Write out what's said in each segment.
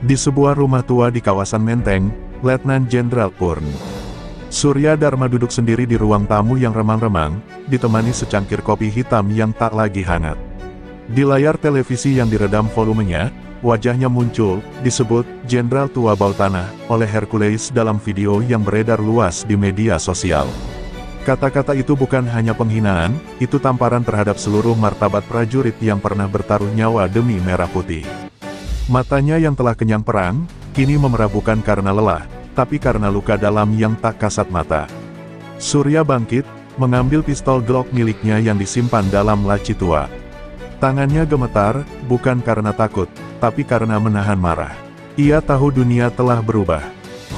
Di sebuah rumah tua di kawasan Menteng, Letnan Jenderal Purn Surya Dharma duduk sendiri di ruang tamu yang remang-remang, ditemani secangkir kopi hitam yang tak lagi hangat. Di layar televisi yang diredam volumenya, wajahnya muncul, disebut Jenderal Tua Bau Tanah oleh Hercules dalam video yang beredar luas di media sosial. Kata-kata itu bukan hanya penghinaan, itu tamparan terhadap seluruh martabat prajurit yang pernah bertaruh nyawa demi merah putih. Matanya yang telah kenyang perang, kini memerah bukan karena lelah, tapi karena luka dalam yang tak kasat mata. Surya bangkit, mengambil pistol Glock miliknya yang disimpan dalam laci tua. Tangannya gemetar, bukan karena takut, tapi karena menahan marah. Ia tahu dunia telah berubah.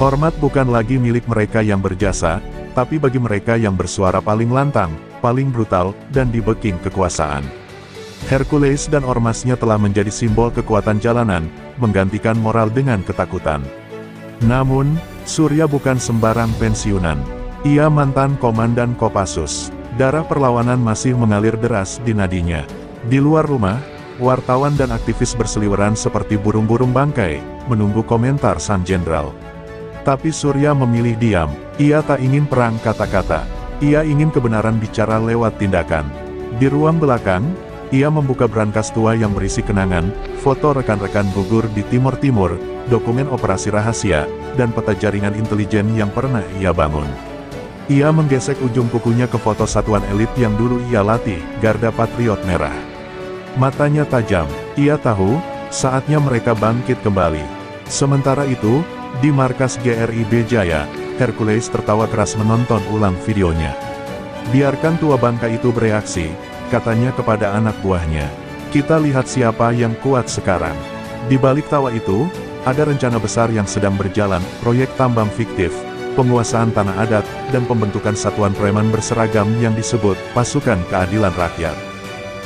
Hormat bukan lagi milik mereka yang berjasa, tapi bagi mereka yang bersuara paling lantang, paling brutal, dan dibeking kekuasaan. Hercules dan ormasnya telah menjadi simbol kekuatan jalanan, menggantikan moral dengan ketakutan. Namun, Surya bukan sembarang pensiunan. Ia mantan komandan Kopassus. Darah perlawanan masih mengalir deras di nadinya. Di luar rumah, wartawan dan aktivis berseliweran seperti burung-burung bangkai, menunggu komentar sang jenderal. Tapi Surya memilih diam. Ia tak ingin perang kata-kata. Ia ingin kebenaran bicara lewat tindakan. Di ruang belakang, ia membuka brankas tua yang berisi kenangan, foto rekan-rekan gugur di Timur Timur, dokumen operasi rahasia, dan peta jaringan intelijen yang pernah ia bangun. Ia menggesek ujung kukunya ke foto satuan elit yang dulu ia latih, Garda Patriot Merah. Matanya tajam. Ia tahu, saatnya mereka bangkit kembali. Sementara itu, di markas GRIB Jaya, Hercules tertawa keras menonton ulang videonya. Biarkan tua bangka itu bereaksi, katanya kepada anak buahnya. Kita lihat siapa yang kuat sekarang. Di balik tawa itu, ada rencana besar yang sedang berjalan, proyek tambang fiktif, penguasaan tanah adat, dan pembentukan satuan preman berseragam yang disebut Pasukan Keadilan Rakyat.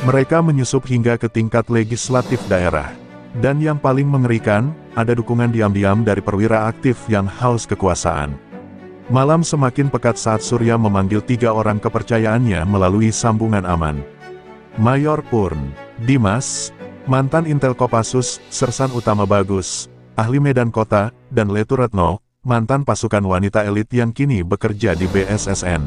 Mereka menyusup hingga ke tingkat legislatif daerah. Dan yang paling mengerikan, ada dukungan diam-diam dari perwira aktif yang haus kekuasaan. Malam semakin pekat saat Surya memanggil 3 orang kepercayaannya melalui sambungan aman. Mayor Purn Dimas, mantan Intel Kopassus, Sersan Utama Bagus, ahli Medan Kota, dan Letu Retno, mantan pasukan wanita elit yang kini bekerja di BSSN.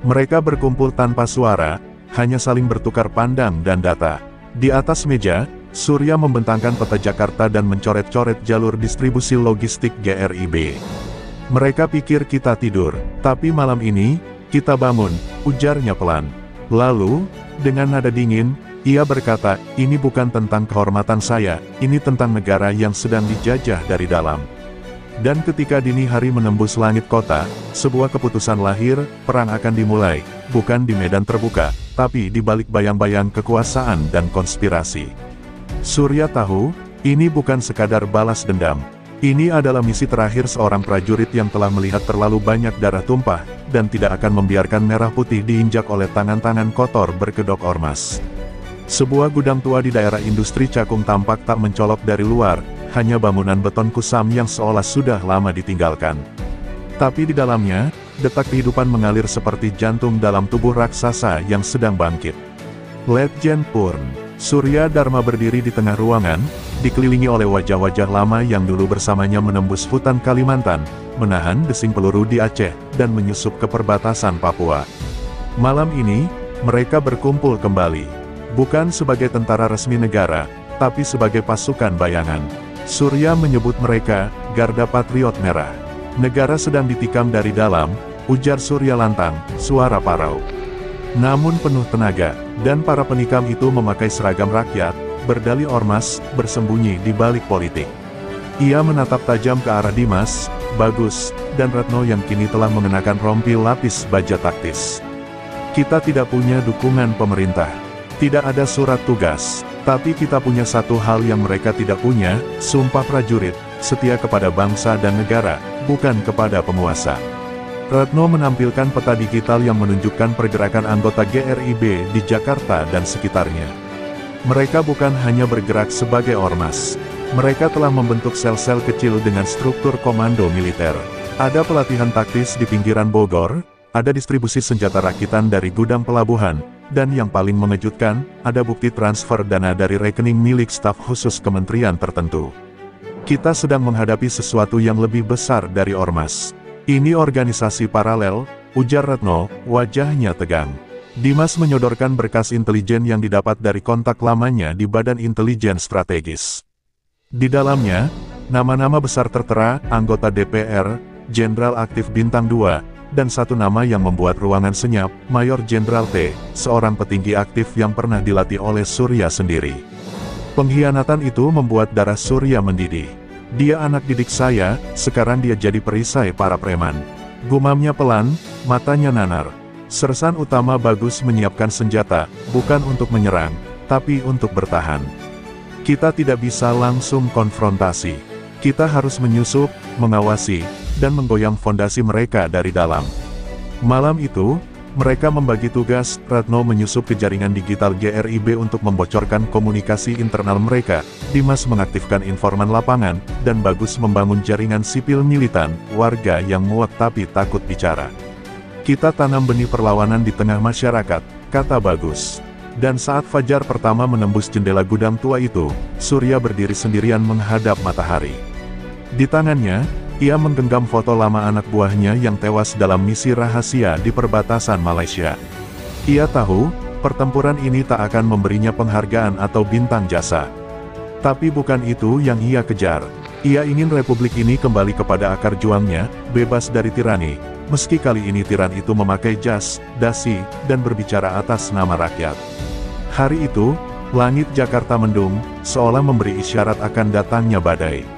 Mereka berkumpul tanpa suara, hanya saling bertukar pandang dan data. Di atas meja, Surya membentangkan peta Jakarta dan mencoret-coret jalur distribusi logistik GRIB. Mereka pikir kita tidur, tapi malam ini, kita bangun, ujarnya pelan. Lalu, dengan nada dingin, ia berkata, ini bukan tentang kehormatan saya, ini tentang negara yang sedang dijajah dari dalam. Dan ketika dini hari menembus langit kota, sebuah keputusan lahir, perang akan dimulai, bukan di medan terbuka, tapi di balik bayang-bayang kekuasaan dan konspirasi. Surya tahu, ini bukan sekadar balas dendam. Ini adalah misi terakhir seorang prajurit yang telah melihat terlalu banyak darah tumpah, dan tidak akan membiarkan merah putih diinjak oleh tangan-tangan kotor berkedok ormas. Sebuah gudang tua di daerah industri Cakung tampak tak mencolok dari luar, hanya bangunan beton kusam yang seolah sudah lama ditinggalkan. Tapi di dalamnya, detak kehidupan mengalir seperti jantung dalam tubuh raksasa yang sedang bangkit. Letjen Purn Surya Dharma berdiri di tengah ruangan, dikelilingi oleh wajah-wajah lama yang dulu bersamanya menembus hutan Kalimantan, menahan desing peluru di Aceh, dan menyusup ke perbatasan Papua. Malam ini, mereka berkumpul kembali. Bukan sebagai tentara resmi negara, tapi sebagai pasukan bayangan. Surya menyebut mereka, Garda Patriot Merah. Negara sedang ditikam dari dalam, ujar Surya lantang, suara parau. Namun penuh tenaga, dan para penikam itu memakai seragam rakyat, berdalih ormas, bersembunyi di balik politik. Ia menatap tajam ke arah Dimas, Bagus, dan Retno yang kini telah mengenakan rompi lapis baja taktis. Kita tidak punya dukungan pemerintah. Tidak ada surat tugas. Tapi kita punya satu hal yang mereka tidak punya, sumpah prajurit, setia kepada bangsa dan negara, bukan kepada penguasa. Retno menampilkan peta digital yang menunjukkan pergerakan anggota GRIB di Jakarta dan sekitarnya. Mereka bukan hanya bergerak sebagai ormas. Mereka telah membentuk sel-sel kecil dengan struktur komando militer. Ada pelatihan taktis di pinggiran Bogor, ada distribusi senjata rakitan dari gudang pelabuhan, dan yang paling mengejutkan, ada bukti transfer dana dari rekening milik staf khusus kementerian tertentu. Kita sedang menghadapi sesuatu yang lebih besar dari ormas. Ini organisasi paralel, ujar Retno, wajahnya tegang. Dimas menyodorkan berkas intelijen yang didapat dari kontak lamanya di Badan Intelijen Strategis. Di dalamnya, nama-nama besar tertera, anggota DPR, Jenderal aktif Bintang 2, dan satu nama yang membuat ruangan senyap, Mayor Jenderal T, seorang petinggi aktif yang pernah dilatih oleh Surya sendiri. Pengkhianatan itu membuat darah Surya mendidih. Dia anak didik saya, sekarang dia jadi perisai para preman. Gumamnya pelan, matanya nanar. Sersan utama Bagus menyiapkan senjata, bukan untuk menyerang, tapi untuk bertahan. Kita tidak bisa langsung konfrontasi. Kita harus menyusup, mengawasi, dan menggoyang fondasi mereka dari dalam. Malam itu, mereka membagi tugas. Retno menyusup ke jaringan digital GRIB untuk membocorkan komunikasi internal mereka, Dimas mengaktifkan informan lapangan, dan Bagus membangun jaringan sipil militan, warga yang muak tapi takut bicara. Kita tanam benih perlawanan di tengah masyarakat, kata Bagus. Dan saat fajar pertama menembus jendela gudang tua itu, Surya berdiri sendirian menghadap matahari. Di tangannya, ia menggenggam foto lama anak buahnya yang tewas dalam misi rahasia di perbatasan Malaysia. Ia tahu, pertempuran ini tak akan memberinya penghargaan atau bintang jasa. Tapi bukan itu yang ia kejar. Ia ingin republik ini kembali kepada akar juangnya, bebas dari tirani, meski kali ini tiran itu memakai jas, dasi, dan berbicara atas nama rakyat. Hari itu, langit Jakarta mendung, seolah memberi isyarat akan datangnya badai.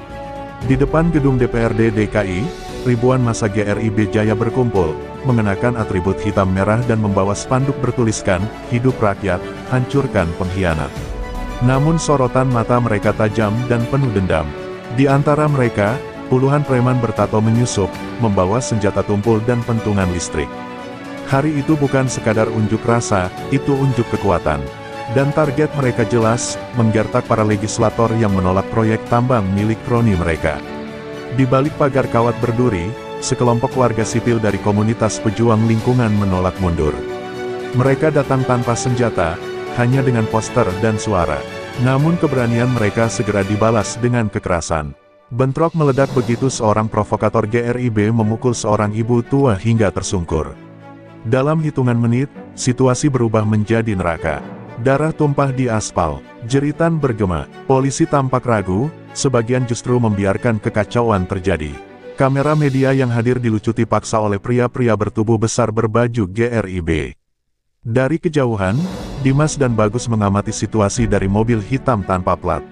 Di depan gedung DPRD DKI, ribuan massa GRIB Jaya berkumpul, mengenakan atribut hitam merah dan membawa spanduk bertuliskan, "Hidup rakyat, hancurkan pengkhianat." Namun sorotan mata mereka tajam dan penuh dendam. Di antara mereka, puluhan preman bertato menyusup, membawa senjata tumpul dan pentungan listrik. Hari itu bukan sekadar unjuk rasa, itu unjuk kekuatan. Dan target mereka jelas, menggertak para legislator yang menolak proyek tambang milik kroni mereka. Di balik pagar kawat berduri, sekelompok warga sipil dari komunitas pejuang lingkungan menolak mundur. Mereka datang tanpa senjata, hanya dengan poster dan suara. Namun keberanian mereka segera dibalas dengan kekerasan. Bentrok meledak begitu seorang provokator GRIB memukul seorang ibu tua hingga tersungkur. Dalam hitungan menit, situasi berubah menjadi neraka. Darah tumpah di aspal, jeritan bergema, polisi tampak ragu, sebagian justru membiarkan kekacauan terjadi. Kamera media yang hadir dilucuti paksa oleh pria-pria bertubuh besar berbaju GRIB. Dari kejauhan, Dimas dan Bagus mengamati situasi dari mobil hitam tanpa plat.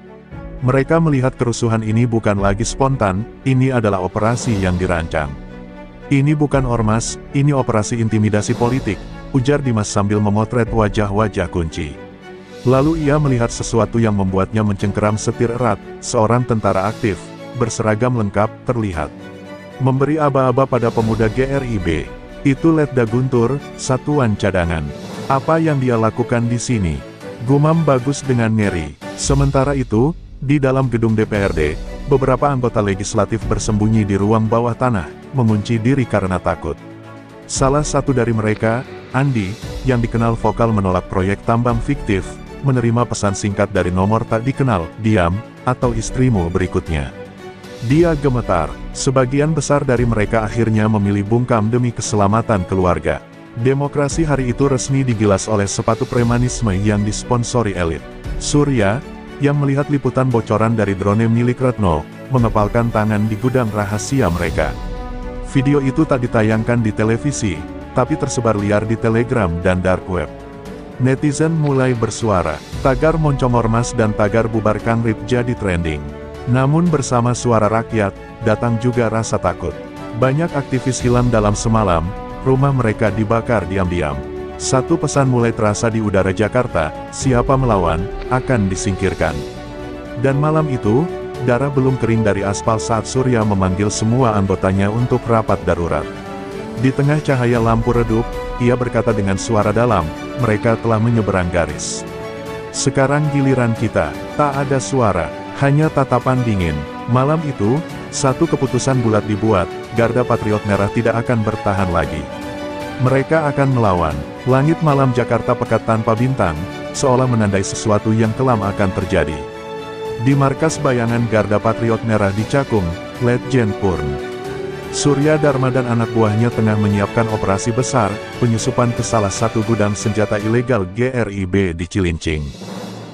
Mereka melihat kerusuhan ini bukan lagi spontan, ini adalah operasi yang dirancang. Ini bukan ormas, ini operasi intimidasi politik, ujar Dimas sambil memotret wajah-wajah kunci. Lalu ia melihat sesuatu yang membuatnya mencengkeram setir erat, seorang tentara aktif, berseragam lengkap, terlihat memberi aba-aba pada pemuda GRIB. Itu Letda Guntur, satuan cadangan. Apa yang dia lakukan di sini? Gumam Bagus dengan ngeri. Sementara itu, di dalam gedung DPRD, beberapa anggota legislatif bersembunyi di ruang bawah tanah, mengunci diri karena takut. Salah satu dari mereka, Andi, yang dikenal vokal menolak proyek tambang fiktif, menerima pesan singkat dari nomor tak dikenal, "Diam, atau istrimu berikutnya." Dia gemetar. Sebagian besar dari mereka akhirnya memilih bungkam demi keselamatan keluarga. Demokrasi hari itu resmi digilas oleh sepatu premanisme yang disponsori elit. Surya, yang melihat liputan bocoran dari drone milik Retno, mengepalkan tangan di gudang rahasia mereka. Video itu tak ditayangkan di televisi, tapi tersebar liar di Telegram dan Dark Web. Netizen mulai bersuara, tagar moncong ormas dan tagar bubar Kangrip jadi trending. Namun bersama suara rakyat, datang juga rasa takut. Banyak aktivis hilang dalam semalam, rumah mereka dibakar diam-diam. Satu pesan mulai terasa di udara Jakarta, siapa melawan, akan disingkirkan. Dan malam itu, darah belum kering dari aspal saat Surya memanggil semua anggotanya untuk rapat darurat. Di tengah cahaya lampu redup, ia berkata dengan suara dalam, mereka telah menyeberang garis. Sekarang giliran kita, tak ada suara, hanya tatapan dingin. Malam itu, satu keputusan bulat dibuat, Garda Patriot Merah tidak akan bertahan lagi. Mereka akan melawan. Langit malam Jakarta pekat tanpa bintang, seolah menandai sesuatu yang kelam akan terjadi. Di markas bayangan Garda Patriot Merah di Cakung, Letjen Purn Surya Dharma dan anak buahnya tengah menyiapkan operasi besar, penyusupan ke salah satu gudang senjata ilegal GRIB di Cilincing.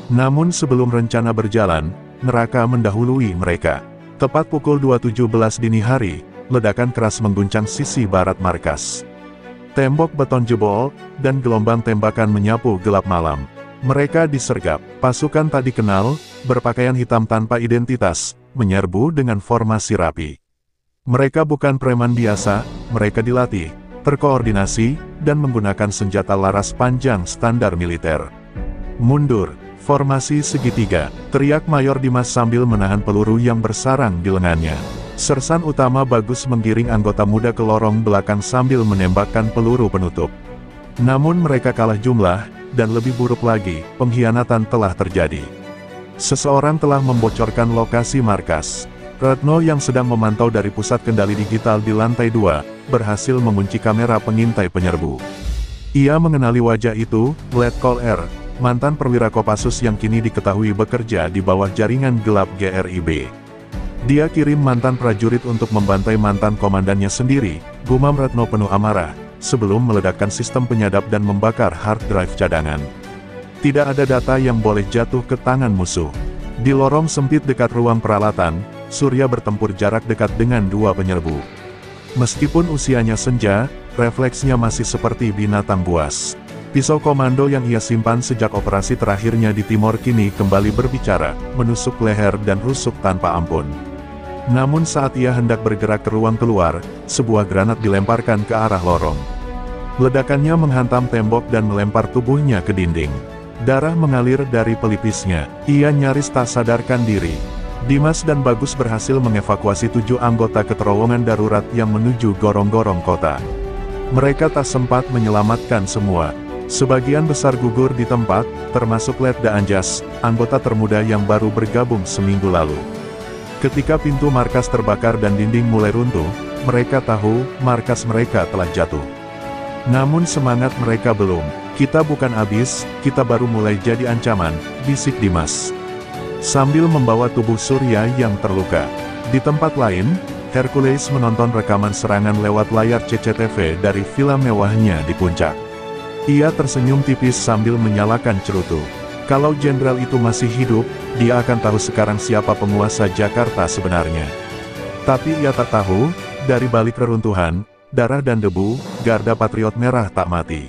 Namun sebelum rencana berjalan, neraka mendahului mereka. Tepat pukul 2.17 dini hari, ledakan keras mengguncang sisi barat markas. Tembok beton jebol, dan gelombang tembakan menyapu gelap malam. Mereka disergap, pasukan tak dikenal, berpakaian hitam tanpa identitas, menyerbu dengan formasi rapi. Mereka bukan preman biasa, mereka dilatih, terkoordinasi, dan menggunakan senjata laras panjang standar militer. Mundur, formasi segitiga, teriak Mayor Dimas sambil menahan peluru yang bersarang di lengannya. Sersan utama Bagus menggiring anggota muda ke lorong belakang sambil menembakkan peluru penutup. Namun mereka kalah jumlah, dan lebih buruk lagi, pengkhianatan telah terjadi. Seseorang telah membocorkan lokasi markas. Retno yang sedang memantau dari pusat kendali digital di lantai 2, berhasil mengunci kamera pengintai penyerbu. Ia mengenali wajah itu, Letkol R, mantan perwira Kopassus yang kini diketahui bekerja di bawah jaringan gelap GRIB. Dia kirim mantan prajurit untuk membantai mantan komandannya sendiri, gumam Retno penuh amarah, sebelum meledakkan sistem penyadap dan membakar hard drive cadangan. Tidak ada data yang boleh jatuh ke tangan musuh. Di lorong sempit dekat ruang peralatan, Surya bertempur jarak dekat dengan dua penyerbu. Meskipun usianya senja, refleksnya masih seperti binatang buas. Pisau komando yang ia simpan sejak operasi terakhirnya di Timor kini kembali berbicara, menusuk leher dan rusuk tanpa ampun. Namun saat ia hendak bergerak ke ruang keluar, sebuah granat dilemparkan ke arah lorong. Ledakannya menghantam tembok dan melempar tubuhnya ke dinding. Darah mengalir dari pelipisnya, ia nyaris tak sadarkan diri. Dimas dan Bagus berhasil mengevakuasi 7 anggota ke terowongan darurat yang menuju gorong-gorong kota. Mereka tak sempat menyelamatkan semua. Sebagian besar gugur di tempat, termasuk Letda Anjas, anggota termuda yang baru bergabung seminggu lalu. Ketika pintu markas terbakar dan dinding mulai runtuh, mereka tahu, markas mereka telah jatuh. Namun semangat mereka belum. Kita bukan habis, kita baru mulai jadi ancaman, bisik Dimas. Sambil membawa tubuh Surya yang terluka. Di tempat lain, Hercules menonton rekaman serangan lewat layar CCTV dari villa mewahnya di puncak. Ia tersenyum tipis sambil menyalakan cerutu. Kalau jenderal itu masih hidup, dia akan tahu sekarang siapa penguasa Jakarta sebenarnya. Tapi ia tak tahu, dari balik reruntuhan, darah dan debu, Garda Patriot Merah tak mati.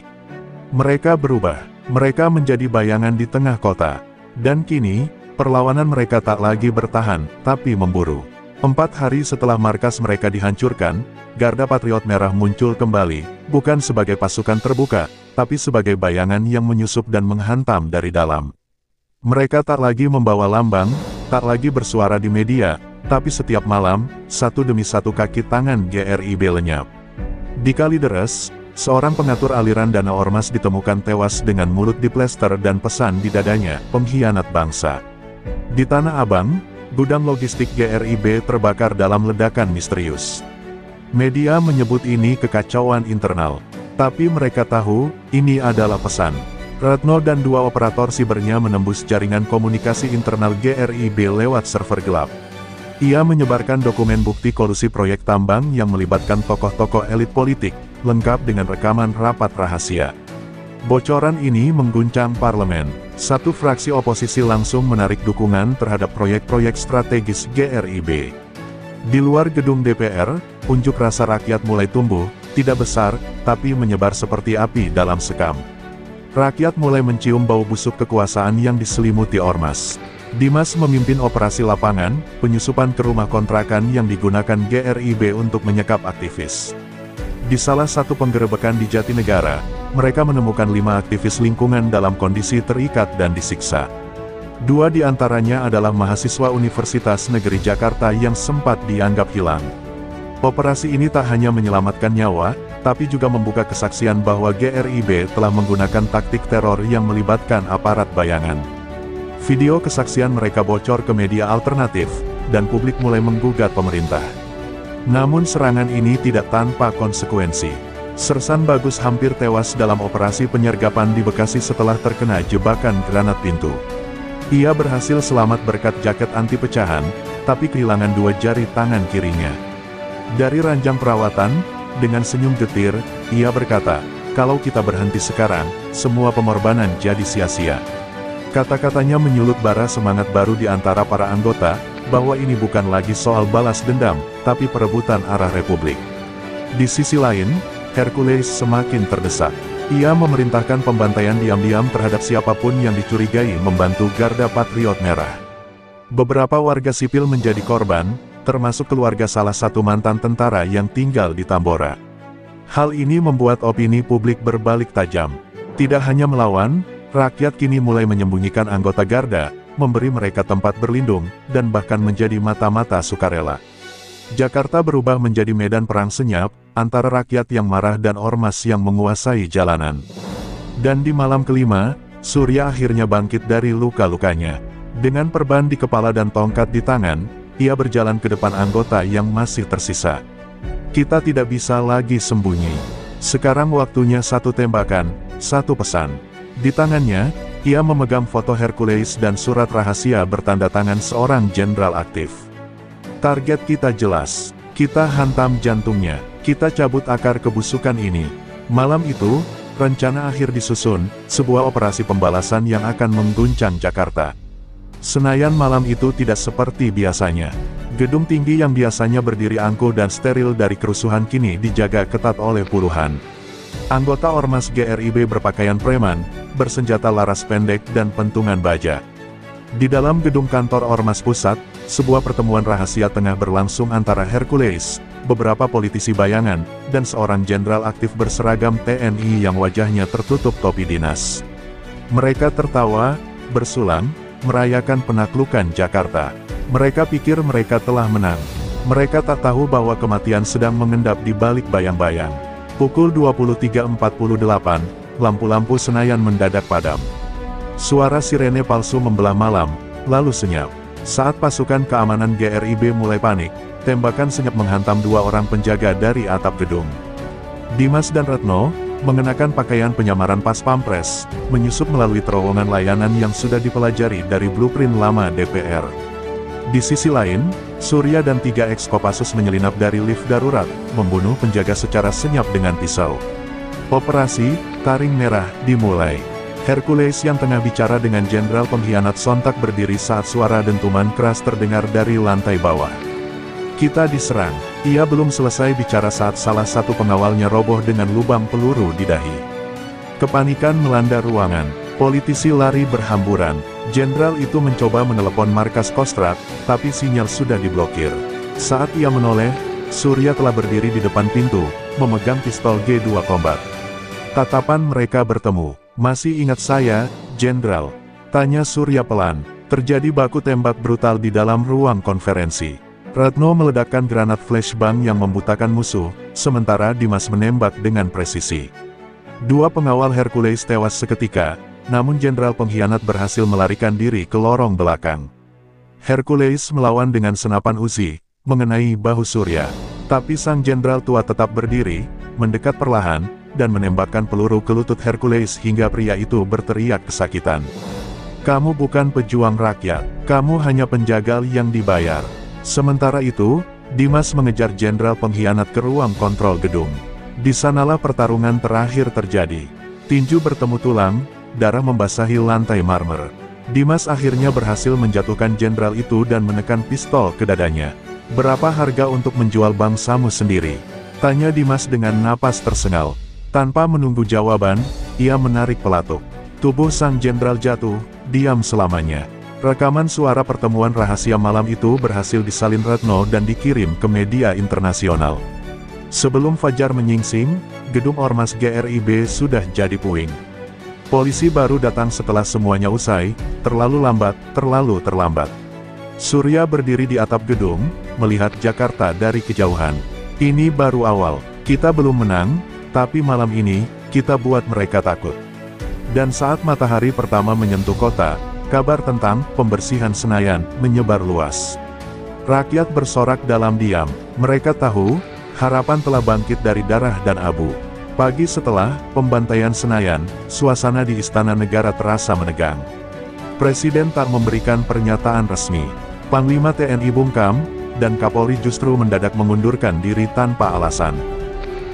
Mereka berubah, mereka menjadi bayangan di tengah kota. Dan kini, perlawanan mereka tak lagi bertahan, tapi memburu. 4 hari setelah markas mereka dihancurkan, Garda Patriot Merah muncul kembali, bukan sebagai pasukan terbuka, tapi sebagai bayangan yang menyusup dan menghantam dari dalam. Mereka tak lagi membawa lambang, tak lagi bersuara di media, tapi setiap malam, satu demi satu kaki tangan GRIB lenyap. Di Kalideres, seorang pengatur aliran dana ormas ditemukan tewas dengan mulut diplester dan pesan di dadanya, pengkhianat bangsa. Di Tanah Abang, gudang logistik GRIB terbakar dalam ledakan misterius. Media menyebut ini kekacauan internal. Tapi mereka tahu, ini adalah pesan. Retno dan 2 operator sibernya menembus jaringan komunikasi internal GRIB lewat server gelap. Ia menyebarkan dokumen bukti kolusi proyek tambang yang melibatkan tokoh-tokoh elit politik, lengkap dengan rekaman rapat rahasia. Bocoran ini mengguncang parlemen. Satu fraksi oposisi langsung menarik dukungan terhadap proyek-proyek strategis GRIB. Di luar gedung DPR, unjuk rasa rakyat mulai tumbuh, tidak besar, tapi menyebar seperti api dalam sekam. Rakyat mulai mencium bau busuk kekuasaan yang diselimuti ormas. Dimas memimpin operasi lapangan, penyusupan ke rumah kontrakan yang digunakan GRIB untuk menyekap aktivis. Di salah satu penggerebekan di Jatinegara, mereka menemukan 5 aktivis lingkungan dalam kondisi terikat dan disiksa. 2 di antaranya adalah mahasiswa Universitas Negeri Jakarta yang sempat dianggap hilang. Operasi ini tak hanya menyelamatkan nyawa, tapi juga membuka kesaksian bahwa GRIB telah menggunakan taktik teror yang melibatkan aparat bayangan. Video kesaksian mereka bocor ke media alternatif, dan publik mulai menggugat pemerintah. Namun serangan ini tidak tanpa konsekuensi. Sersan Bagus hampir tewas dalam operasi penyergapan di Bekasi setelah terkena jebakan granat pintu. Ia berhasil selamat berkat jaket anti pecahan, tapi kehilangan 2 jari tangan kirinya. Dari ranjang perawatan, dengan senyum getir, ia berkata, "Kalau kita berhenti sekarang, semua pengorbanan jadi sia-sia." Kata-katanya menyulut bara semangat baru di antara para anggota, bahwa ini bukan lagi soal balas dendam, tapi perebutan arah Republik. Di sisi lain, Hercules semakin terdesak. Ia memerintahkan pembantaian diam-diam terhadap siapapun yang dicurigai membantu Garda Patriot Merah. Beberapa warga sipil menjadi korban, termasuk keluarga salah satu mantan tentara yang tinggal di Tambora. Hal ini membuat opini publik berbalik tajam. Tidak hanya melawan, rakyat kini mulai menyembunyikan anggota Garda, memberi mereka tempat berlindung, dan bahkan menjadi mata-mata sukarela. Jakarta berubah menjadi medan perang senyap, antara rakyat yang marah dan ormas yang menguasai jalanan. Dan di malam kelima, Surya akhirnya bangkit dari luka-lukanya. Dengan perban di kepala dan tongkat di tangan, ia berjalan ke depan anggota yang masih tersisa. "Kita tidak bisa lagi sembunyi. Sekarang waktunya satu tembakan, satu pesan." Di tangannya, ia memegang foto Hercules dan surat rahasia bertanda tangan seorang jenderal aktif. "Target kita jelas. Kita hantam jantungnya. Kita cabut akar kebusukan ini." Malam itu, rencana akhir disusun, sebuah operasi pembalasan yang akan mengguncang Jakarta. Senayan malam itu tidak seperti biasanya. Gedung tinggi yang biasanya berdiri angkuh dan steril dari kerusuhan kini dijaga ketat oleh puluhan anggota ormas GRIB berpakaian preman, bersenjata laras pendek dan pentungan baja. Di dalam gedung kantor Ormas Pusat, sebuah pertemuan rahasia tengah berlangsung antara Hercules, beberapa politisi bayangan, dan seorang jenderal aktif berseragam TNI yang wajahnya tertutup topi dinas. Mereka tertawa, bersulang, merayakan penaklukan Jakarta. Mereka pikir mereka telah menang. Mereka tak tahu bahwa kematian sedang mengendap di balik bayang-bayang. Pukul 23.48, lampu-lampu Senayan mendadak padam. Suara sirene palsu membelah malam, lalu senyap. Saat pasukan keamanan GRIB mulai panik, tembakan senyap menghantam 2 orang penjaga dari atap gedung. Dimas dan Retno, mengenakan pakaian penyamaran pas pampres, menyusup melalui terowongan layanan yang sudah dipelajari dari blueprint lama DPR. Di sisi lain, Surya dan 3 eks-Kopassus menyelinap dari lift darurat, membunuh penjaga secara senyap dengan pisau. Operasi Taring Merah dimulai. Hercules yang tengah bicara dengan jenderal pengkhianat sontak berdiri saat suara dentuman keras terdengar dari lantai bawah. "Kita diserang." Ia belum selesai bicara saat salah satu pengawalnya roboh dengan lubang peluru di dahi. Kepanikan melanda ruangan. Politisi lari berhamburan. Jenderal itu mencoba menelepon markas Kostrad, tapi sinyal sudah diblokir. Saat ia menoleh, Surya telah berdiri di depan pintu, memegang pistol G2 Combat. Tatapan mereka bertemu. "Masih ingat saya, Jenderal?" tanya Surya pelan. Terjadi baku tembak brutal di dalam ruang konferensi. Retno meledakkan granat flashbang yang membutakan musuh, sementara Dimas menembak dengan presisi. 2 pengawal Hercules tewas seketika, namun jenderal pengkhianat berhasil melarikan diri ke lorong belakang. Hercules melawan dengan senapan Uzi, mengenai bahu Surya. Tapi sang jenderal tua tetap berdiri, mendekat perlahan, dan menembakkan peluru ke lutut Hercules hingga pria itu berteriak kesakitan. "Kamu bukan pejuang rakyat, kamu hanya penjagal yang dibayar." Sementara itu, Dimas mengejar jenderal pengkhianat ke ruang kontrol gedung. Di sanalah pertarungan terakhir terjadi. Tinju bertemu tulang, darah membasahi lantai marmer. Dimas akhirnya berhasil menjatuhkan jenderal itu dan menekan pistol ke dadanya. "Berapa harga untuk menjual bangsamu sendiri?" tanya Dimas dengan napas tersengal. Tanpa menunggu jawaban, ia menarik pelatuk. Tubuh sang jenderal jatuh, diam selamanya. Rekaman suara pertemuan rahasia malam itu berhasil disalin Retno dan dikirim ke media internasional. Sebelum fajar menyingsing, gedung Ormas GRIB sudah jadi puing. Polisi baru datang setelah semuanya usai, terlalu lambat, terlalu terlambat. Surya berdiri di atap gedung, melihat Jakarta dari kejauhan. "Ini baru awal, kita belum menang, tapi malam ini, kita buat mereka takut." Dan saat matahari pertama menyentuh kota, kabar tentang pembersihan Senayan menyebar luas. Rakyat bersorak dalam diam. Mereka tahu, harapan telah bangkit dari darah dan abu. Pagi setelah pembantaian Senayan, suasana di Istana Negara terasa menegang. Presiden tak memberikan pernyataan resmi. Panglima TNI bungkam, dan Kapolri justru mendadak mengundurkan diri tanpa alasan.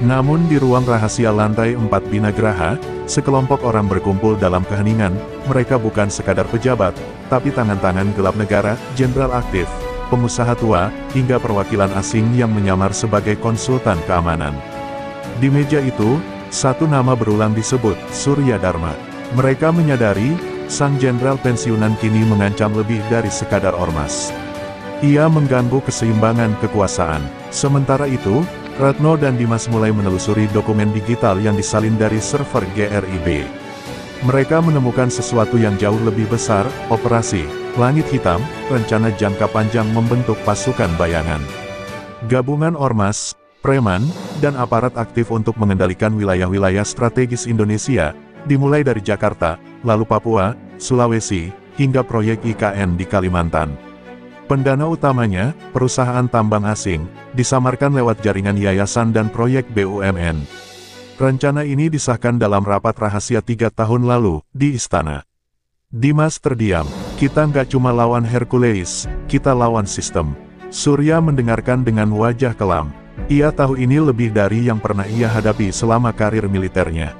Namun di ruang rahasia lantai 4 Binagraha, sekelompok orang berkumpul dalam keheningan. Mereka bukan sekadar pejabat, tapi tangan-tangan gelap negara, jenderal aktif, pengusaha tua, hingga perwakilan asing yang menyamar sebagai konsultan keamanan. Di meja itu, satu nama berulang disebut, Surya Dharma. Mereka menyadari, sang jenderal pensiunan kini mengancam lebih dari sekadar ormas. Ia mengganggu keseimbangan kekuasaan. Sementara itu, Retno dan Dimas mulai menelusuri dokumen digital yang disalin dari server GRIB. Mereka menemukan sesuatu yang jauh lebih besar, Operasi Langit Hitam, rencana jangka panjang membentuk pasukan bayangan. Gabungan ormas, preman, dan aparat aktif untuk mengendalikan wilayah-wilayah strategis Indonesia, dimulai dari Jakarta, lalu Papua, Sulawesi, hingga proyek IKN di Kalimantan. Pendana utamanya, perusahaan tambang asing, disamarkan lewat jaringan yayasan dan proyek BUMN. Rencana ini disahkan dalam rapat rahasia 3 tahun lalu, di Istana. Dimas terdiam. Kita nggak cuma lawan Hercules, kita lawan sistem. Surya mendengarkan dengan wajah kelam. Ia tahu ini lebih dari yang pernah ia hadapi selama karir militernya.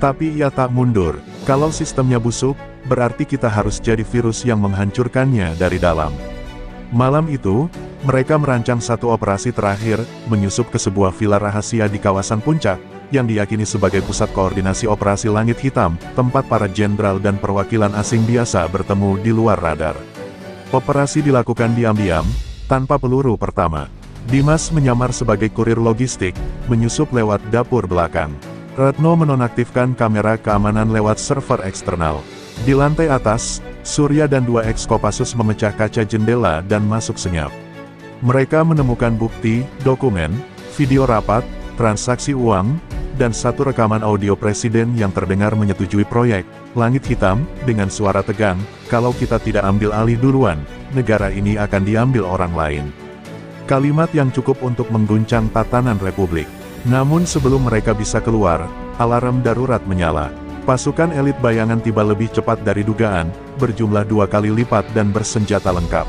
Tapi ia tak mundur. Kalau sistemnya busuk, berarti kita harus jadi virus yang menghancurkannya dari dalam. Malam itu, mereka merancang satu operasi terakhir, menyusup ke sebuah villa rahasia di kawasan Puncak, yang diyakini sebagai pusat koordinasi operasi Langit Hitam, tempat para jenderal dan perwakilan asing biasa bertemu di luar radar. Operasi dilakukan diam-diam, tanpa peluru pertama. Dimas menyamar sebagai kurir logistik, menyusup lewat dapur belakang. Retno menonaktifkan kamera keamanan lewat server eksternal. Di lantai atas, Surya dan 2 ex-Kopassus memecah kaca jendela dan masuk senyap. Mereka menemukan bukti, dokumen, video rapat, transaksi uang, dan satu rekaman audio presiden yang terdengar menyetujui proyek Langit Hitam dengan suara tegang. Kalau kita tidak ambil alih duluan, negara ini akan diambil orang lain. Kalimat yang cukup untuk mengguncang tatanan Republik. Namun sebelum mereka bisa keluar, alarm darurat menyala. Pasukan elit bayangan tiba lebih cepat dari dugaan, berjumlah 2 kali lipat dan bersenjata lengkap.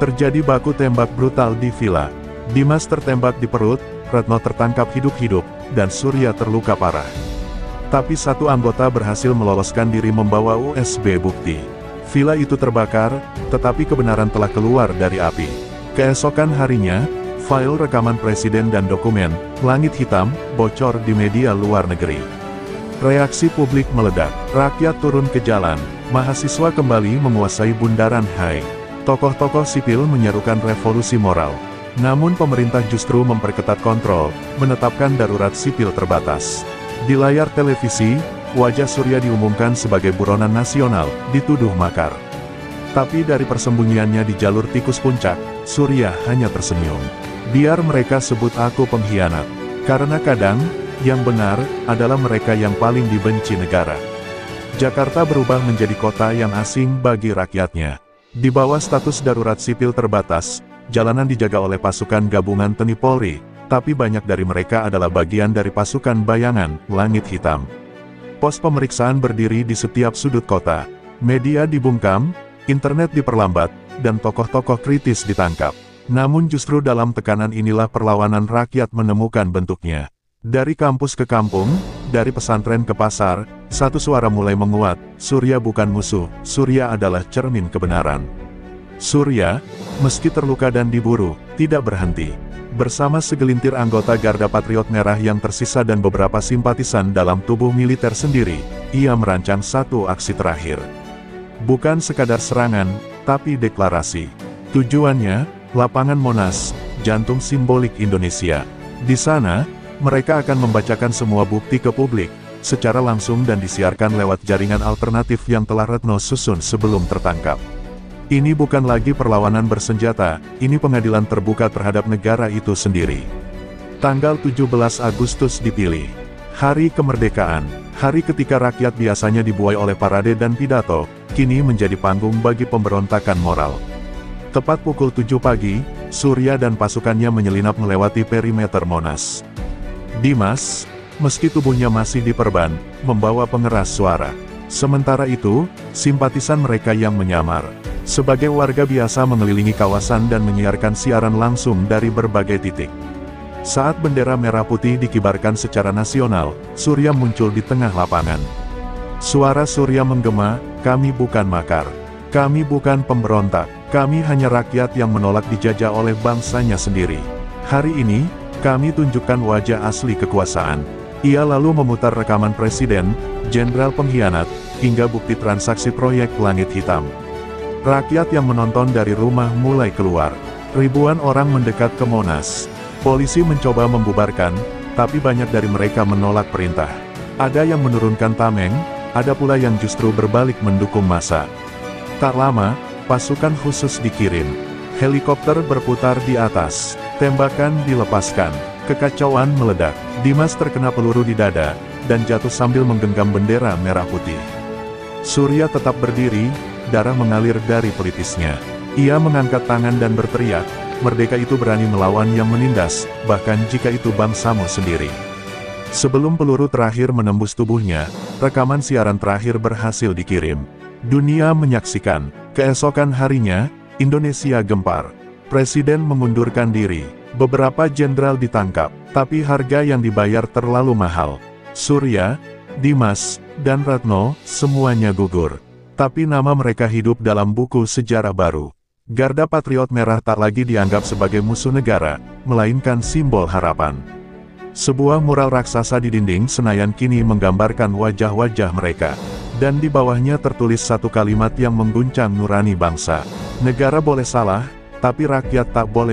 Terjadi baku tembak brutal di villa. Dimas tertembak di perut, Retno tertangkap hidup-hidup, dan Surya terluka parah. Tapi satu anggota berhasil meloloskan diri membawa USB bukti. Villa itu terbakar, tetapi kebenaran telah keluar dari api. Keesokan harinya, file rekaman presiden dan dokumen Langit Hitam bocor di media luar negeri. Reaksi publik meledak, rakyat turun ke jalan, mahasiswa kembali menguasai bundaran HI. Tokoh-tokoh sipil menyerukan revolusi moral. Namun pemerintah justru memperketat kontrol, menetapkan darurat sipil terbatas. Di layar televisi, wajah Surya diumumkan sebagai buronan nasional, dituduh makar. Tapi dari persembunyiannya di jalur tikus Puncak, Surya hanya tersenyum. Biar mereka sebut aku pengkhianat. Karena kadang, yang benar, adalah mereka yang paling dibenci negara. Jakarta berubah menjadi kota yang asing bagi rakyatnya. Di bawah status darurat sipil terbatas, jalanan dijaga oleh pasukan gabungan TNI Polri, tapi banyak dari mereka adalah bagian dari pasukan bayangan Langit Hitam. Pos pemeriksaan berdiri di setiap sudut kota. Media dibungkam, internet diperlambat, dan tokoh-tokoh kritis ditangkap. Namun justru dalam tekanan inilah perlawanan rakyat menemukan bentuknya. Dari kampus ke kampung, dari pesantren ke pasar, satu suara mulai menguat, Surya bukan musuh, Surya adalah cermin kebenaran. Surya, meski terluka dan diburu, tidak berhenti. Bersama segelintir anggota Garda Patriot Merah yang tersisa dan beberapa simpatisan dalam tubuh militer sendiri, ia merancang satu aksi terakhir. Bukan sekadar serangan, tapi deklarasi. Tujuannya, lapangan Monas, jantung simbolik Indonesia. Di sana, mereka akan membacakan semua bukti ke publik, secara langsung dan disiarkan lewat jaringan alternatif yang telah Retno susun sebelum tertangkap. Ini bukan lagi perlawanan bersenjata, ini pengadilan terbuka terhadap negara itu sendiri. Tanggal 17 Agustus dipilih. Hari kemerdekaan, hari ketika rakyat biasanya dibuai oleh parade dan pidato, kini menjadi panggung bagi pemberontakan moral. Tepat pukul 7 pagi, Surya dan pasukannya menyelinap melewati perimeter Monas. Dimas, meski tubuhnya masih diperban, membawa pengeras suara. Sementara itu, simpatisan mereka yang menyamar sebagai warga biasa mengelilingi kawasan dan menyiarkan siaran langsung dari berbagai titik. Saat bendera merah putih dikibarkan secara nasional, Surya muncul di tengah lapangan. Suara Surya menggema, "Kami bukan makar. Kami bukan pemberontak. Kami hanya rakyat yang menolak dijajah oleh bangsanya sendiri. Hari ini, kami tunjukkan wajah asli kekuasaan." Ia lalu memutar rekaman Presiden, Jenderal pengkhianat, hingga bukti transaksi proyek Langit Hitam. Rakyat yang menonton dari rumah mulai keluar. Ribuan orang mendekat ke Monas. Polisi mencoba membubarkan, tapi banyak dari mereka menolak perintah. Ada yang menurunkan tameng, ada pula yang justru berbalik mendukung massa. Tak lama, pasukan khusus dikirim. Helikopter berputar di atas. Tembakan dilepaskan. Kekacauan meledak. Dimas terkena peluru di dada, dan jatuh sambil menggenggam bendera merah putih. Surya tetap berdiri, darah mengalir dari pelipisnya. Ia mengangkat tangan dan berteriak, "Merdeka itu berani melawan yang menindas, bahkan jika itu bangsamu sendiri." Sebelum peluru terakhir menembus tubuhnya, rekaman siaran terakhir berhasil dikirim. Dunia menyaksikan. Keesokan harinya, Indonesia gempar. Presiden mengundurkan diri. Beberapa jenderal ditangkap, tapi harga yang dibayar terlalu mahal. Surya, Dimas, dan Ratno, semuanya gugur. Tapi nama mereka hidup dalam buku sejarah baru. Garda Patriot Merah tak lagi dianggap sebagai musuh negara, melainkan simbol harapan. Sebuah mural raksasa di dinding Senayan kini menggambarkan wajah-wajah mereka. Dan di bawahnya tertulis satu kalimat yang mengguncang nurani bangsa. Negara boleh salah, tapi rakyat tak boleh